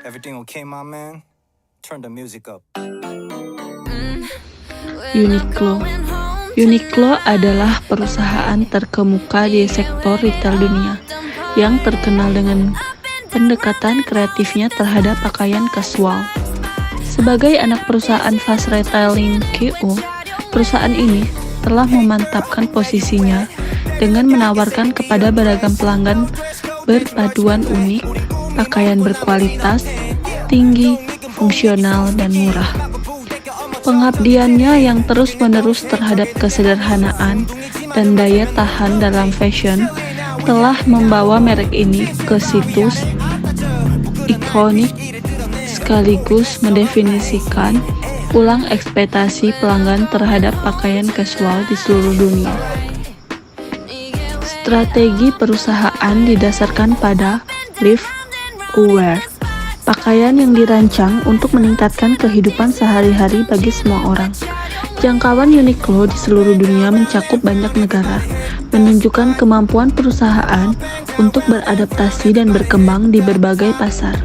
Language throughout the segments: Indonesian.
Everything okay, my man? Turn the music up. Uniqlo. Uniqlo adalah perusahaan terkemuka di sektor retail dunia yang terkenal dengan pendekatan kreatifnya terhadap pakaian kasual. Sebagai anak perusahaan fast retailing QO, perusahaan ini telah memantapkan posisinya dengan menawarkan kepada beragam pelanggan berpaduan unik, pakaian berkualitas tinggi, fungsional, dan murah. Pengabdiannya yang terus-menerus terhadap kesederhanaan dan daya tahan dalam fashion telah membawa merek ini ke situs ikonik sekaligus mendefinisikan ulang ekspektasi pelanggan terhadap pakaian kasual di seluruh dunia. Strategi perusahaan didasarkan pada live aware, pakaian yang dirancang untuk meningkatkan kehidupan sehari-hari bagi semua orang. Jangkauan Uniqlo di seluruh dunia mencakup banyak negara, menunjukkan kemampuan perusahaan untuk beradaptasi dan berkembang di berbagai pasar.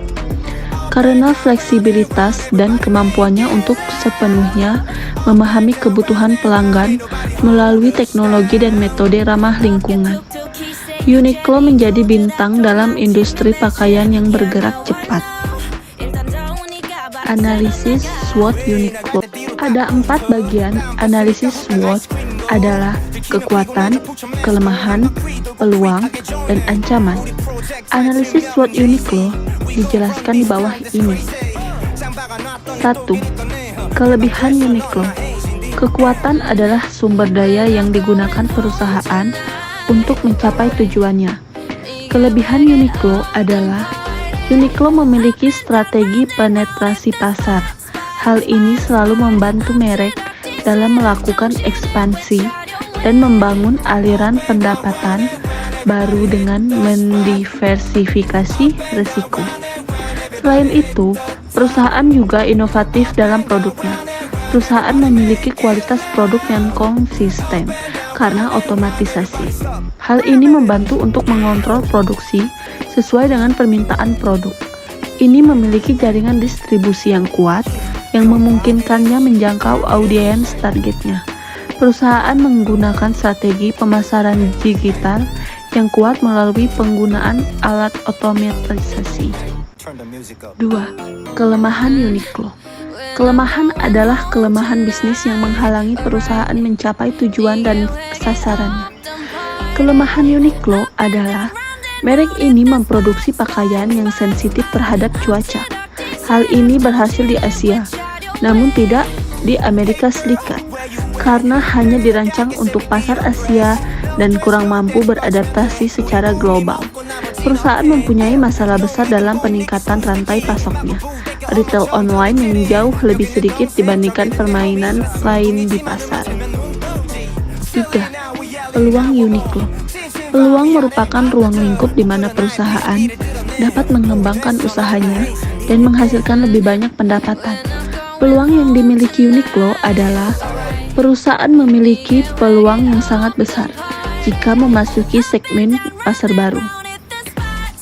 Karena fleksibilitas dan kemampuannya untuk sepenuhnya memahami kebutuhan pelanggan melalui teknologi dan metode ramah lingkungan, Uniqlo menjadi bintang dalam industri pakaian yang bergerak cepat. Analisis SWOT Uniqlo. Ada 4 bagian. Analisis SWOT adalah kekuatan, kelemahan, peluang, dan ancaman. Analisis SWOT Uniqlo dijelaskan di bawah ini. 1. Kelebihan Uniqlo. Kekuatan adalah sumber daya yang digunakan perusahaan untuk mencapai tujuannya. Kelebihan Uniqlo adalah Uniqlo memiliki strategi penetrasi pasar. Hal ini selalu membantu merek dalam melakukan ekspansi dan membangun aliran pendapatan baru dengan mendiversifikasi risiko. Selain itu, perusahaan juga inovatif dalam produknya. Perusahaan memiliki kualitas produk yang konsisten karena otomatisasi. Hal ini membantu untuk mengontrol produksi sesuai dengan permintaan produk. Ini memiliki jaringan distribusi yang kuat yang memungkinkannya menjangkau audiens targetnya. Perusahaan menggunakan strategi pemasaran digital yang kuat melalui penggunaan alat otomatisasi. 2. Kelemahan Uniqlo. Kelemahan adalah kelemahan bisnis yang menghalangi perusahaan mencapai tujuan dan sasarannya. Kelemahan Uniqlo adalah merek ini memproduksi pakaian yang sensitif terhadap cuaca. Hal ini berhasil di Asia, namun tidak di Amerika Serikat, karena hanya dirancang untuk pasar Asia dan kurang mampu beradaptasi secara global. Perusahaan mempunyai masalah besar dalam peningkatan rantai pasoknya. Retail online yang jauh lebih sedikit dibandingkan permainan lain di pasar. 3. Peluang Uniqlo. Peluang merupakan ruang lingkup di mana perusahaan dapat mengembangkan usahanya dan menghasilkan lebih banyak pendapatan. Peluang yang dimiliki Uniqlo adalah perusahaan memiliki peluang yang sangat besar jika memasuki segmen pasar baru.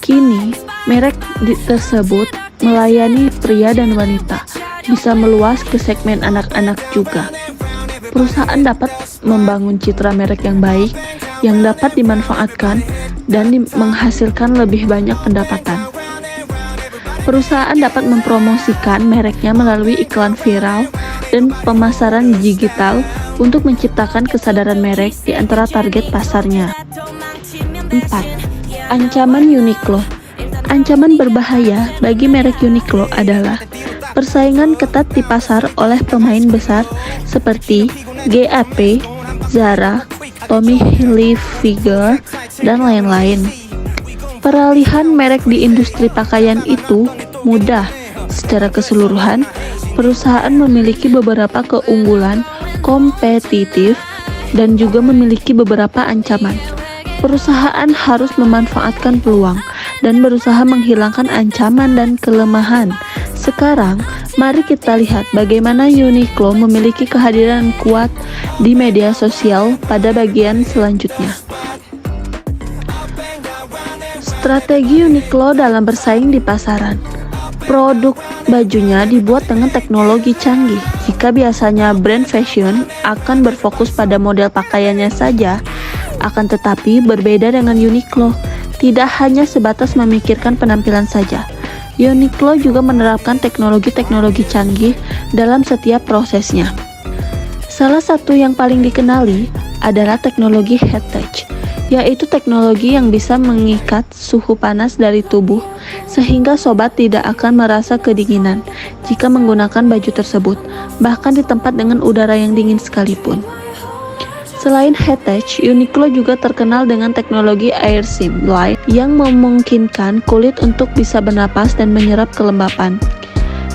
Kini, merek tersebut melayani pria dan wanita, bisa meluas ke segmen anak-anak juga. Perusahaan dapat membangun citra merek yang baik, yang dapat dimanfaatkan dan menghasilkan lebih banyak pendapatan. Perusahaan dapat mempromosikan mereknya melalui iklan viral dan pemasaran digital untuk menciptakan kesadaran merek di antara target pasarnya. 4. Ancaman Uniqlo. Ancaman berbahaya bagi merek Uniqlo adalah persaingan ketat di pasar oleh pemain besar seperti Gap, Zara, Tommy Hilfiger, dan lain-lain. Peralihan merek di industri pakaian itu mudah. Secara keseluruhan, perusahaan memiliki beberapa keunggulan kompetitif dan juga memiliki beberapa ancaman. Perusahaan harus memanfaatkan peluang dan berusaha menghilangkan ancaman dan kelemahan Sekarang, mari kita lihat bagaimana Uniqlo memiliki kehadiran kuat di media sosial pada bagian selanjutnya. Strategi Uniqlo dalam bersaing di pasaran. Produk bajunya dibuat dengan teknologi canggih. Jika biasanya brand fashion akan berfokus pada model pakaiannya saja, akan tetapi berbeda dengan Uniqlo. Tidak hanya sebatas memikirkan penampilan saja. Uniqlo juga menerapkan teknologi-teknologi canggih dalam setiap prosesnya. Salah satu yang paling dikenali adalah teknologi heat touch, yaitu teknologi yang bisa mengikat suhu panas dari tubuh sehingga sobat tidak akan merasa kedinginan jika menggunakan baju tersebut, bahkan di tempat dengan udara yang dingin sekalipun. Selain heat touch, Uniqlo juga terkenal dengan teknologi air sim light yang memungkinkan kulit untuk bisa bernapas dan menyerap kelembapan.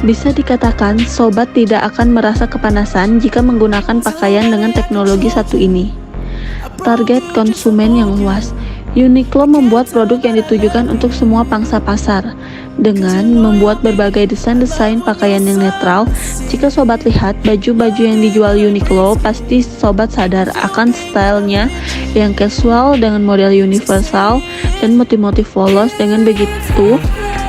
Bisa dikatakan, sobat tidak akan merasa kepanasan jika menggunakan pakaian dengan teknologi satu ini. Target konsumen yang luas. Uniqlo membuat produk yang ditujukan untuk semua pangsa pasar dengan membuat berbagai desain-desain pakaian yang netral. Jika sobat lihat baju-baju yang dijual Uniqlo, pasti sobat sadar akan stylenya yang casual dengan model universal dan motif-motif polos. Dengan begitu,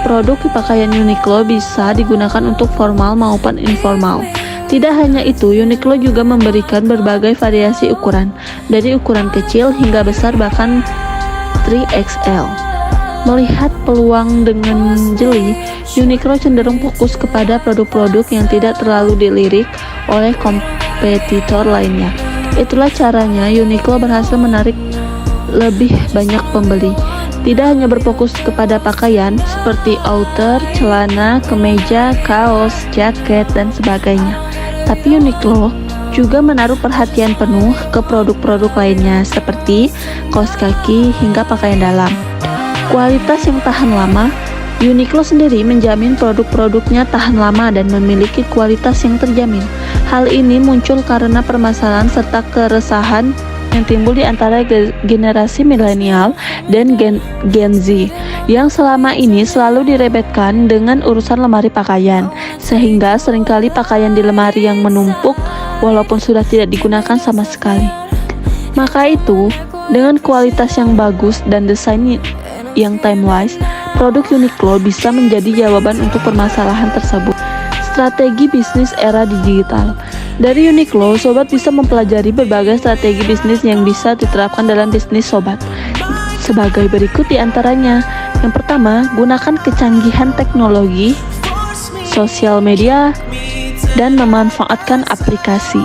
produk pakaian Uniqlo bisa digunakan untuk formal maupun informal. Tidak hanya itu, Uniqlo juga memberikan berbagai variasi ukuran, dari ukuran kecil hingga besar bahkan 3XL. Melihat peluang dengan jeli, Uniqlo cenderung fokus kepada produk-produk yang tidak terlalu dilirik oleh kompetitor lainnya. Itulah caranya Uniqlo berhasil menarik lebih banyak pembeli. Tidak hanya berfokus kepada pakaian seperti outer, celana, kemeja, kaos, jaket, dan sebagainya, tapi Uniqlo juga menaruh perhatian penuh ke produk-produk lainnya seperti kaos kaki hingga pakaian dalam. Kualitas yang tahan lama. Uniqlo sendiri menjamin produk-produknya tahan lama dan memiliki kualitas yang terjamin. Hal ini muncul karena permasalahan serta keresahan yang timbul di antara generasi milenial dan Gen Z yang selama ini selalu direbetkan dengan urusan lemari pakaian, sehingga seringkali pakaian di lemari yang menumpuk walaupun sudah tidak digunakan sama sekali. Maka itu, dengan kualitas yang bagus dan desain yang timeless, produk Uniqlo bisa menjadi jawaban untuk permasalahan tersebut. Strategi bisnis era digital. Dari Uniqlo, sobat bisa mempelajari berbagai strategi bisnis yang bisa diterapkan dalam bisnis sobat. Sebagai berikut di antaranya. Yang pertama, gunakan kecanggihan teknologi, sosial media, dan memanfaatkan aplikasi.